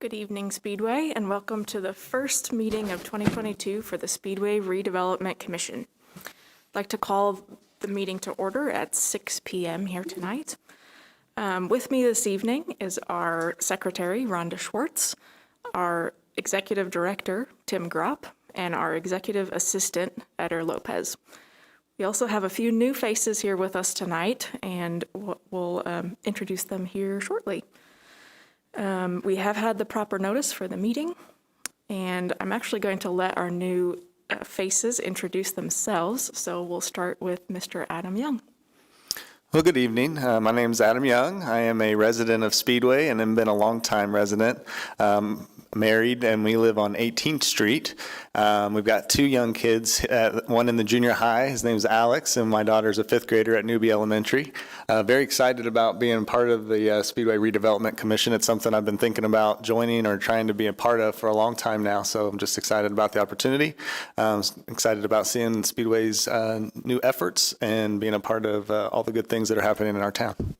Good evening, Speedway, and welcome to the first meeting of 2022 for the Speedway Redevelopment Commission. I'd like to call the meeting to order at 6 p.m. here tonight. With me this evening is our Secretary, Rhonda Schwartz, our Executive Director, Tim Gropp, and our Executive Assistant, Eder Lopez. We also have a few new faces here with us tonight, and we'll introduce them here shortly. We have had the proper notice for the meeting, and I'm actually going to let our new faces introduce themselves. So we'll start with Mr. Adam Young. Well, good evening. My name is Adam Young. I am a resident of Speedway and have been a longtime resident. Married, and we live on 18th Street. We've got two young kids, one in the junior high. His name's Alex, and my daughter's a fifth grader at Newby Elementary. Very excited about being part of the Speedway Redevelopment Commission. It's something I've been thinking about joining or trying to be a part of for a long time now, so I'm just excited about the opportunity. Excited about seeing Speedway's new efforts and being a part of all the good things that are happening in our town.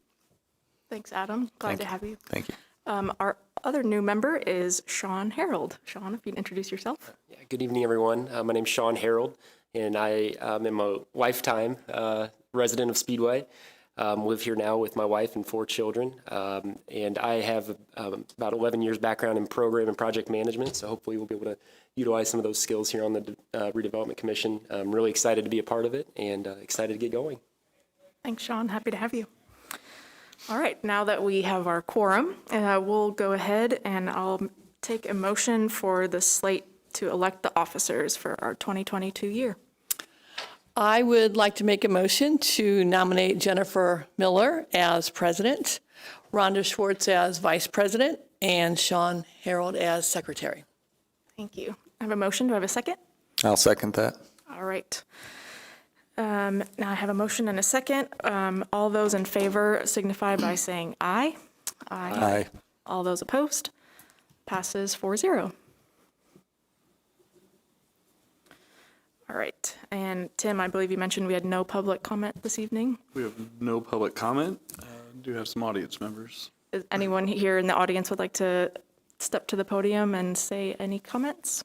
Thanks, Adam. Glad to have you. Thank you. Our other new member is Sean Harold. Sean, if you'd introduce yourself. Yeah, good evening, everyone. My name's Sean Harold, and I am a lifetime resident of Speedway. Live here now with my wife and 4 children, and I have about 11 years background in program and project management, so hopefully we'll be able to utilize some of those skills here on the Redevelopment Commission. I'm really excited to be a part of it and excited to get going. Thanks, Sean. Happy to have you. All right, now that we have our quorum, we'll go ahead and I'll take a motion for the slate to elect the officers for our 2022 year. I would like to make a motion to nominate Jennifer Miller as president, Rhonda Schwartz as vice president, and Sean Harold as secretary. Thank you. I have a motion. Do I have a second? I'll second that. All right. Now I have a motion and a second. All those in favor signify by saying aye. Aye. All those opposed? Passes 4-0. All right. And Tim, I believe you mentioned we had no public comment this evening. We have no public comment. Do have some audience members. Is anyone here in the audience would like to step to the podium and say any comments?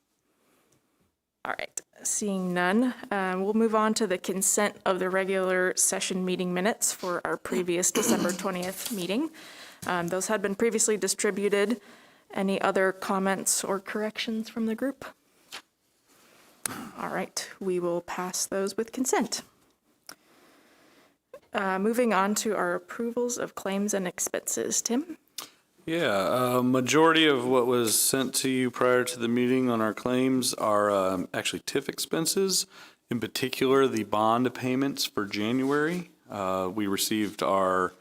All right. Seeing none, we'll move on to the consent of the regular session meeting minutes for our previous December 20th meeting. Those had been previously distributed. Any other comments or corrections from the group? All right, we will pass those with consent. Moving on to our approvals of claims and expenses. Tim? Yeah, majority of what was sent to you prior to the meeting on our claims are actually TIF expenses. In particular, the bond payments for January. We received our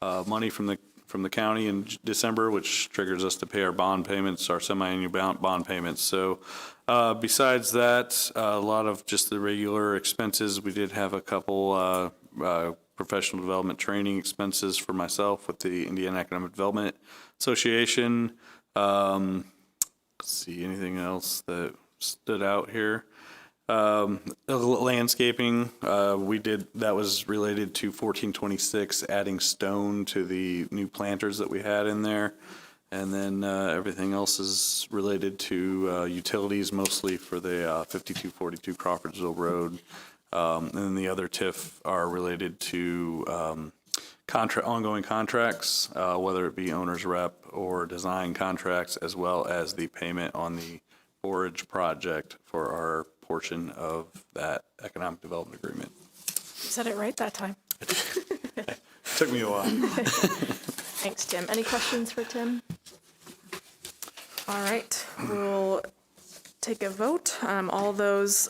money from the county in December, which triggers us to pay our bond payments, our semi-annual bond payments. So besides that, a lot of just the regular expenses. We did have a couple professional development training expenses for myself with the Indiana Economic Development Association. Let's see, anything else that stood out here? Landscaping, that was related to 1426, adding stone to the new planters that we had in there. And then everything else is related to utilities, mostly for the 5242 Crawfordsville Road. And then the other TIF are related to ongoing contracts, whether it be owner's rep or design contracts, as well as the payment on the forage project for our portion of that economic development agreement. You said it right that time. Took me a while. Thanks, Tim. Any questions for Tim? All right, we'll take a vote. All those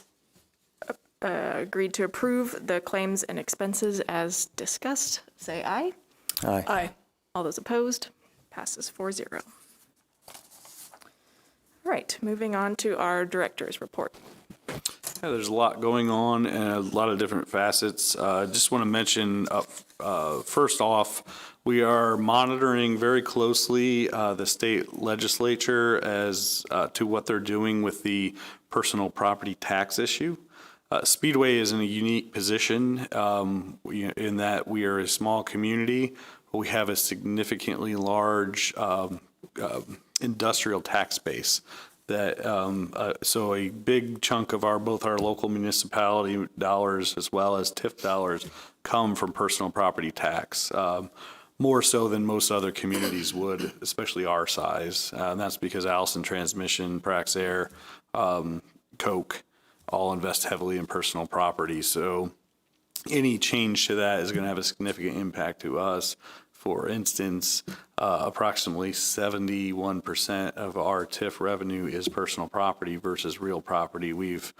agreed to approve the claims and expenses as discussed, say aye. Aye. Aye. All those opposed, passes 4-0. All right, moving on to our director's report. Yeah, there's a lot going on and a lot of different facets. I just want to mention, first off, we are monitoring very closely the state legislature as to what they're doing with the personal property tax issue. Speedway is in a unique position in that we are a small community, but we have a significantly large industrial tax base. That so a big chunk of both our local municipality dollars as well as TIF dollars come from personal property tax. More so than most other communities would, especially our size. And that's because Allison Transmission, Praxair, Coke all invest heavily in personal property. So any change to that is going to have a significant impact to us. For instance, approximately 71% of our TIF revenue is personal property versus real property. We've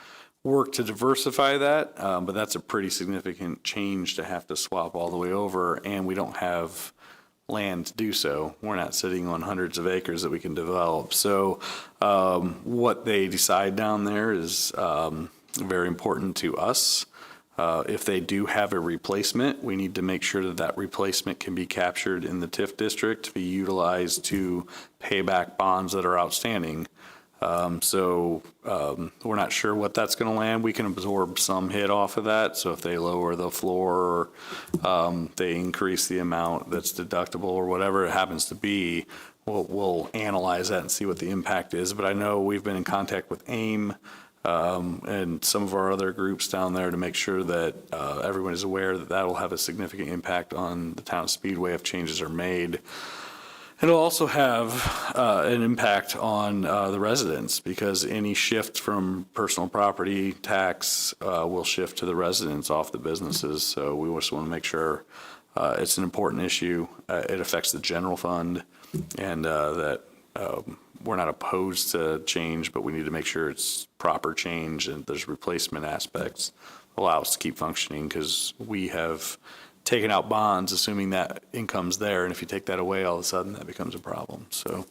worked to diversify that, but that's a pretty significant change to have to swap all the way over, and we don't have land to do so. We're not sitting on hundreds of acres that we can develop. So what they decide down there is very important to us. If they do have a replacement, we need to make sure that that replacement can be captured in the TIF district to be utilized to pay back bonds that are outstanding. So we're not sure what that's going to land. We can absorb some hit off of that. So if they lower the floor or they increase the amount that's deductible or whatever it happens to be, we'll analyze that and see what the impact is. But I know we've been in contact with AIM and some of our other groups down there to make sure that everyone is aware that that will have a significant impact on the town of Speedway if changes are made. It'll also have an impact on the residents because any shift from personal property tax will shift to the residents off the businesses. So we just want to make sure it's an important issue. It affects the general fund and that we're not opposed to change, but we need to make sure it's proper change and there's replacement aspects allow us to keep functioning because we have taken out bonds assuming that income's there, and if you take that away, all of a sudden that becomes a problem. So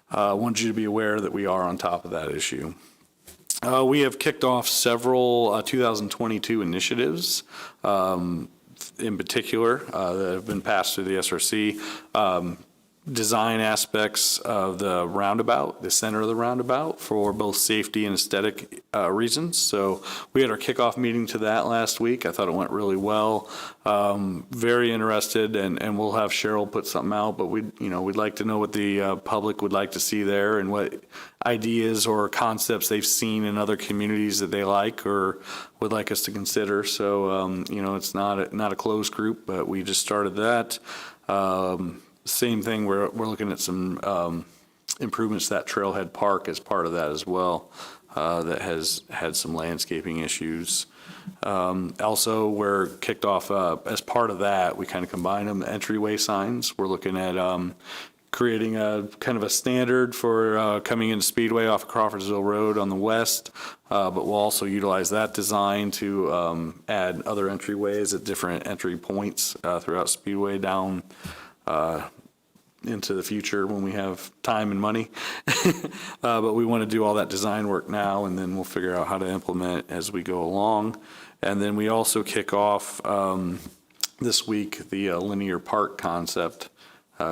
I want you to be aware that we are on top of that issue. We have kicked off several 2022 initiatives, in particular, that have been passed through the SRC. Design aspects of the roundabout, the center of the roundabout, for both safety and aesthetic reasons. So we had our kickoff meeting to that last week. I thought it went really well. Very interested, and we'll have Cheryl put something out. But we'd like to know what the public would like to see there, and what ideas or concepts they've seen in other communities that they like or would like us to consider. So it's not a closed group, but we just started that. Same thing, we're looking at some improvements to that Trailhead Park as part of that as well, that has had some landscaping issues. Also, we're kicked off as part of that, we kind of combine them, entryway signs. We're looking at creating a kind of a standard for coming into Speedway off of Crawfordsville Road on the west, but we'll also utilize that design to add other entryways at different entry points throughout Speedway down into the future when we have time and money. But we want to do all that design work now, and then we'll figure out how to implement as we go along. And then we also kick off this week the linear park concept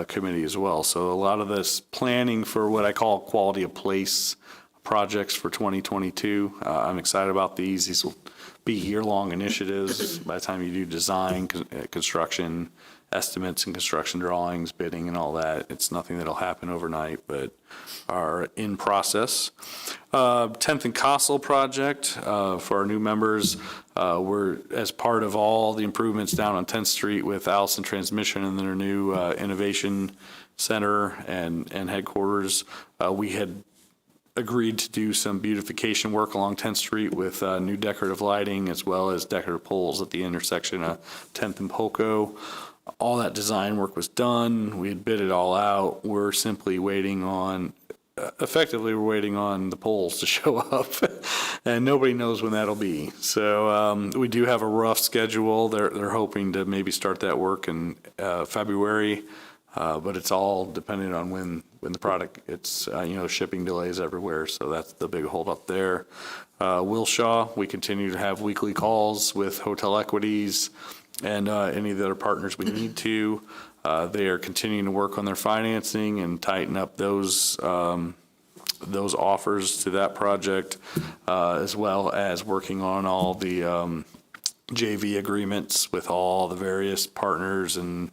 committee as well. So a lot of this planning for what I call quality of place projects for 2022. I'm excited about these. These will be year-long initiatives by the time you do design, construction, estimates and construction drawings, bidding and all that. It's nothing that'll happen overnight, but are in process. 10th and Castle project for our new members. We're, as part of all the improvements down on 10th Street with Allison Transmission and their new innovation center and headquarters, we had agreed to do some beautification work along 10th Street with new decorative lighting as well as decorative poles at the intersection of 10th and Poco. All that design work was done. We had bid it all out. We're simply waiting on, effectively we're waiting on the poles to show up and nobody knows when that'll be. So we do have a rough schedule. They're hoping to maybe start that work in February, but it's all dependent on when the product, it's, shipping delays everywhere. So that's the big holdup there. Wilshaw, we continue to have weekly calls with Hotel Equities and any of the other partners we need to. They are continuing to work on their financing and tighten up those offers to that project, as well as working on all the JV agreements with all the various partners and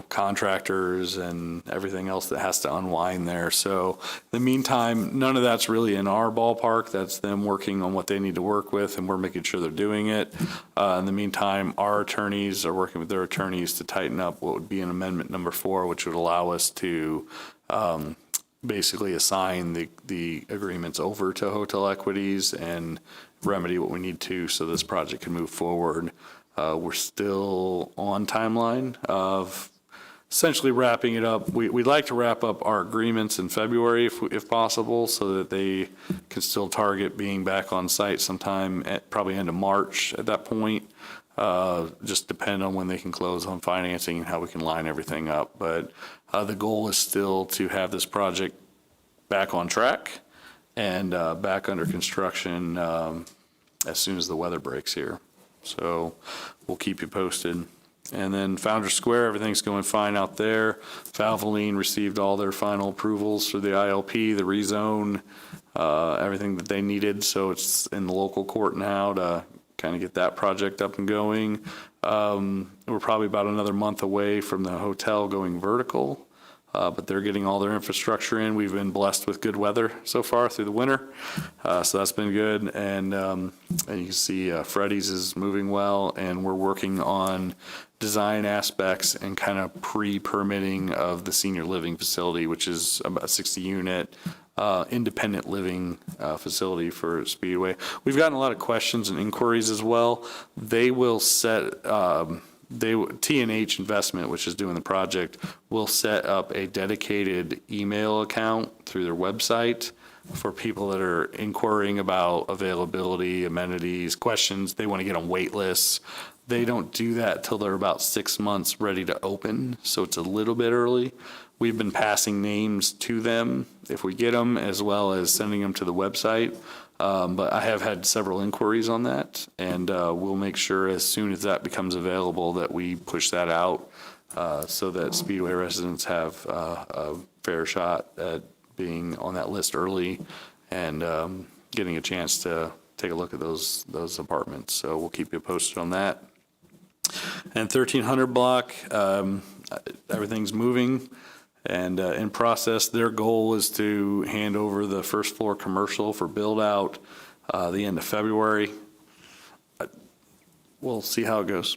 contractors and everything else that has to unwind there. So in the meantime, none of that's really in our ballpark. That's them working on what they need to work with, and we're making sure they're doing it. In the meantime, our attorneys are working with their attorneys to tighten up what would be an amendment number 4, which would allow us to basically assign the agreements over to Hotel Equities and remedy what we need to so this project can move forward. We're still on timeline of essentially wrapping it up. We'd like to wrap up our agreements in February if possible, so that they can still target being back on site sometime at probably end of March at that point. Just depend on when they can close on financing and how we can line everything up. But the goal is still to have this project back on track and back under construction as soon as the weather breaks here. So we'll keep you posted. And then Founders Square, everything's going fine out there. Valvoline received all their final approvals for the ILP, the rezone, everything that they needed. So it's in the local court now to kind of get that project up and going. We're probably about another month away from the hotel going vertical. But they're getting all their infrastructure in. We've been blessed with good weather so far through the winter, so that's been good. And you can see Freddy's is moving well, and we're working on design aspects and kind of pre-permitting of the senior living facility, which is about a 60-unit independent living facility for Speedway. We've gotten a lot of questions and inquiries as well. They will set T&H Investment, which is doing the project, will set up a dedicated email account through their website for people that are inquiring about availability, amenities, questions. They want to get on wait lists. They don't do that till they're about 6 months ready to open, so it's a little bit early. We've been passing names to them if we get them, as well as sending them to the website. But I have had several inquiries on that, and we'll make sure as soon as that becomes available that we push that out so that Speedway residents have a fair shot at being on that list early and getting a chance to take a look at those apartments. So we'll keep you posted on that. And 1300 block, everything's moving and in process. Their goal is to hand over the first floor commercial for build out the end of February. We'll see how it goes.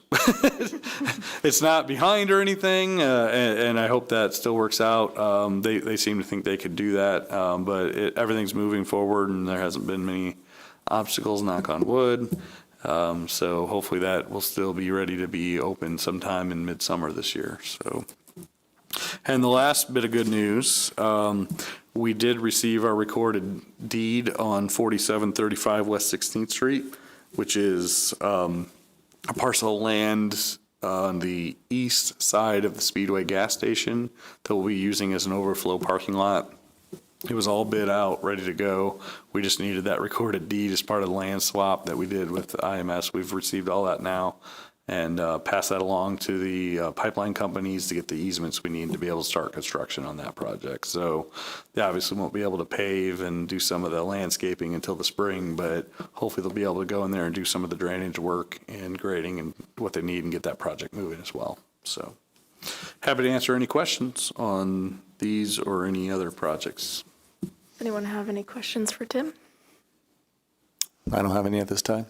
It's not behind or anything, and I hope that still works out. They seem to think they could do that, but everything's moving forward, and there hasn't been many obstacles, knock on wood. So hopefully that will still be ready to be open sometime in midsummer this year. So. And the last bit of good news, we did receive our recorded deed on 4735 West 16th Street, which is a parcel of land on the east side of the Speedway gas station that we'll be using as an overflow parking lot. It was all bid out, ready to go. We just needed that recorded deed as part of the land swap that we did with IMS. We've received all that now. And pass that along to the pipeline companies to get the easements we need to be able to start construction on that project. So they obviously won't be able to pave and do some of the landscaping until the spring, but hopefully they'll be able to go in there and do some of the drainage work and grading and what they need and get that project moving as well. So happy to answer any questions on these or any other projects. Anyone have any questions for Tim? I don't have any at this time.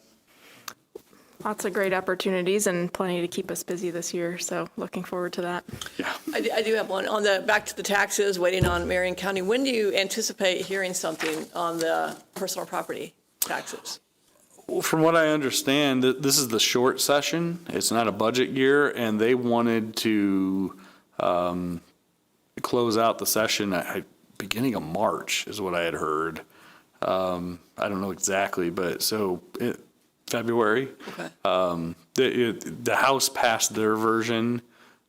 Lots of great opportunities and plenty to keep us busy this year, so looking forward to that. Yeah. I do have one on the back to the taxes, waiting on Marion County. When do you anticipate hearing something on the personal property taxes? Well, from what I understand, this is the short session. It's not a budget year, and they wanted to close out the session at beginning of March is what I had heard. I don't know exactly, but so February. Okay. The House passed their version,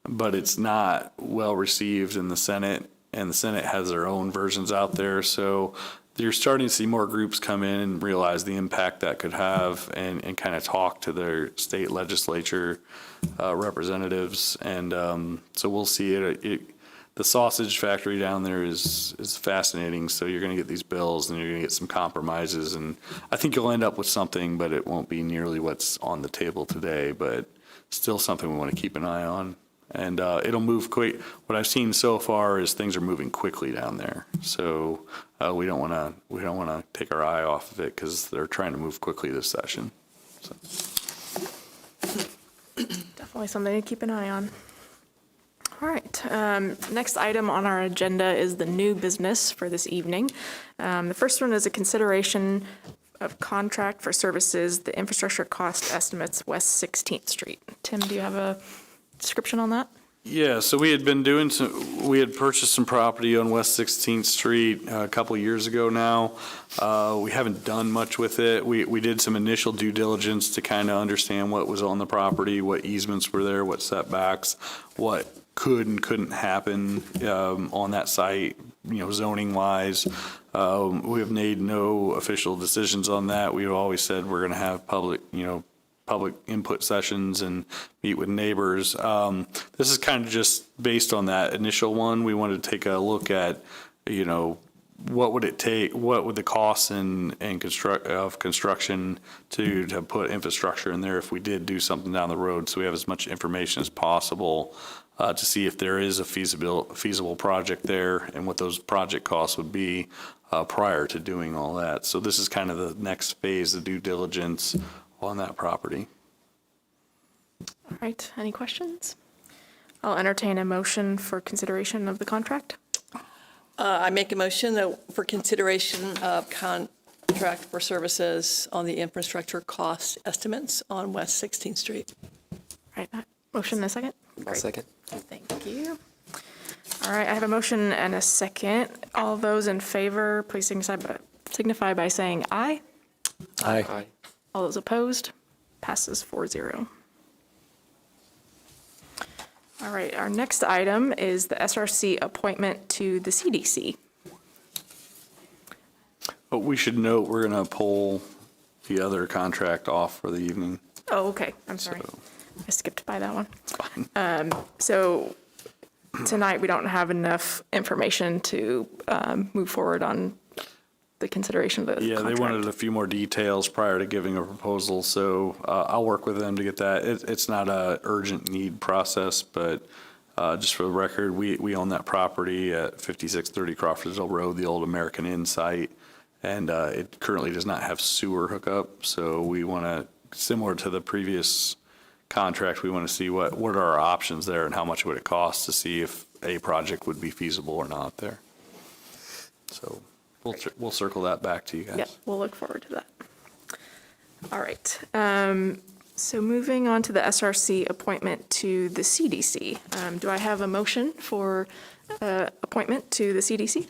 but it's not well received in the Senate, and the Senate has their own versions out there. So you're starting to see more groups come in and realize the impact that could have and kind of talk to their state legislature representatives. And so we'll see it. The sausage factory down there is fascinating. So you're going to get these bills and you're going to get some compromises. And I think you'll end up with something, but it won't be nearly what's on the table today. But still something we want to keep an eye on And it'll move quick. What I've seen so far is things are moving quickly down there. So we don't want to take our eye off of it because they're trying to move quickly this session. So. Definitely something to keep an eye on. All right, next item on our agenda is the new business for this evening. The first one is a consideration of contract for services, the infrastructure cost estimates, West 16th Street. Tim, do you have a description on that? Yeah, so we had purchased some property on West 16th Street a couple years ago now. We haven't done much with it. We did some initial due diligence to kind of understand what was on the property, what easements were there, what setbacks, what could and couldn't happen on that site, zoning wise. We have made no official decisions on that. We've always said we're going to have public input sessions and meet with neighbors. This is kind of just based on that initial one. We wanted to take a look at, what would it take, what would the costs of construction to put infrastructure in there if we did do something down the road. So we have as much information as possible to see if there is a feasible project there and what those project costs would be prior to doing all that. So this is kind of the next phase of due diligence on that property. All right, any questions? I'll entertain a motion for consideration of the contract. I make a motion that for consideration of contract for services on the infrastructure cost estimates on West 16th Street. All right, motion and a second? I'll Great. second. Thank you. All right, I have a motion and a second. All those in favor, please signify by saying aye. Aye. All those opposed? Passes 4-0. All right, our next item is the SRC appointment to the CDC. But we should note we're going to pull the other contract off for the evening. Oh, okay, I'm sorry. So- I skipped by that one. So tonight, we don't have enough information to move forward on the consideration of the Yeah, contract. they wanted a few more details prior to giving a proposal, so I'll work with them to get that. It's not a urgent need process, but just for the record, we own that property at 5630 Crawfordsville Road, the old American Inn site, and it currently does not have sewer hookup, so we want to, similar to the previous contract, we want to see what are our options there and how much would it cost to see if a project would be feasible or not there. So we'll circle that back to you guys. Yep, we'll look forward to that. All right. So moving on to the SRC appointment to the CDC. Do I have a motion for appointment to the CDC?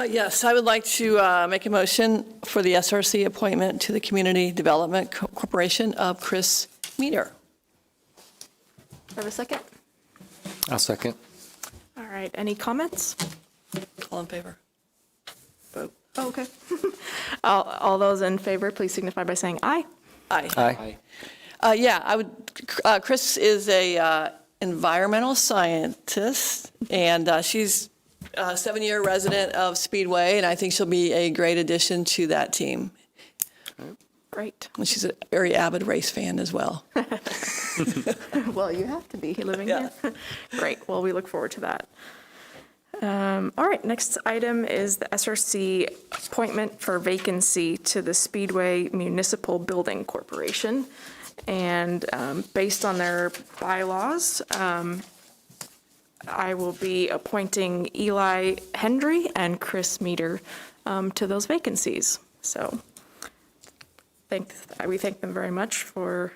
Yes, I would like to make a motion for the SRC appointment to the Community Development Corporation of Chris Meter. Do I have a second? I'll second. All right, any comments? All in favor? Vote. Oh, okay. All those in favor, please signify by saying aye. Aye. Aye. Yeah, I would. Chris is a environmental scientist, and she's a 7-year resident of Speedway, and I think she'll be a great addition to that team. Great. And she's a very avid race fan as well. Well, you have to be living Yeah. here. Great. Well, we look forward to that. All right, next item is the SRC appointment for vacancy to the Speedway Municipal Building Corporation. And based on their bylaws, I will be appointing Eli Hendry and Chris Meter to those vacancies. So we thank them very much for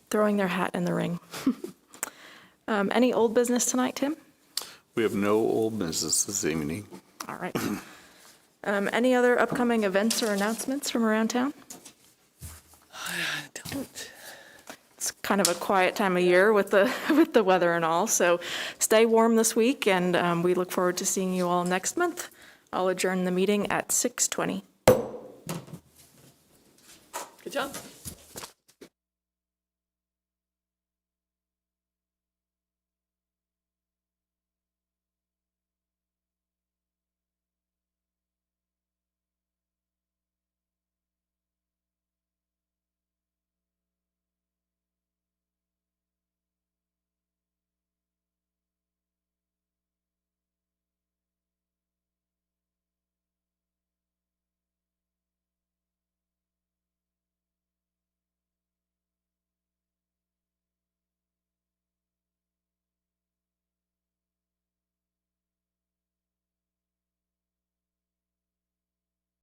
throwing their hat in the ring. Any old business tonight, Tim? We have no old business this evening. All right. Any other upcoming events or announcements from around town? Don't. It's kind of a quiet time of year with the weather and all, so stay warm this week, and we look forward to seeing you all next month. I'll adjourn the meeting at 6:20. Good job.